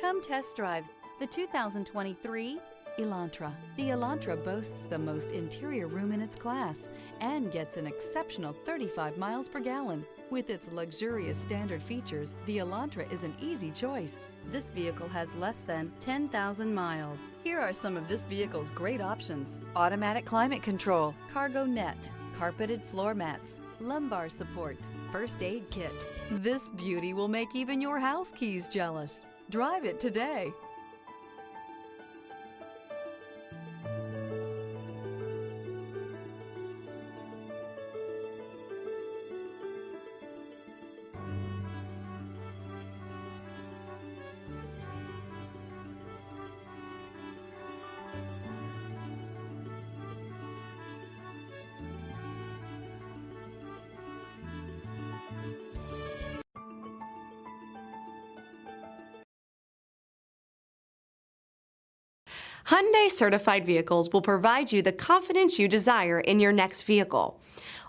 Come test drive the 2023 Elantra. The Elantra boasts the most interior room in its class and gets an exceptional 35 miles per gallon. With its luxurious standard features, the Elantra is an easy choice. This vehicle has less than 10,000 miles. Here are some of this vehicle's great options: automatic climate control, cargo net, carpeted floor mats, lumbar support, first aid kit. This beauty will make even your house keys jealous. Drive it today. Hyundai certified vehicles will provide you the confidence you desire in your next vehicle.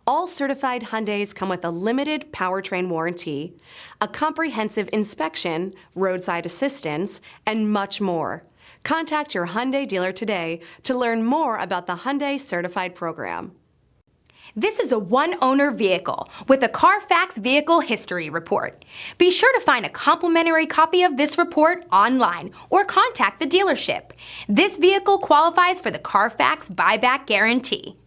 All certified Hyundais come with a limited powertrain warranty, a comprehensive inspection, roadside assistance, and much more. Contact your Hyundai dealer today to learn more about the Hyundai Certified Program. This is a one-owner vehicle with a Carfax Vehicle History Report. Be sure to find a complimentary copy of this report online or contact the dealership. This vehicle qualifies for the Carfax Buyback Guarantee.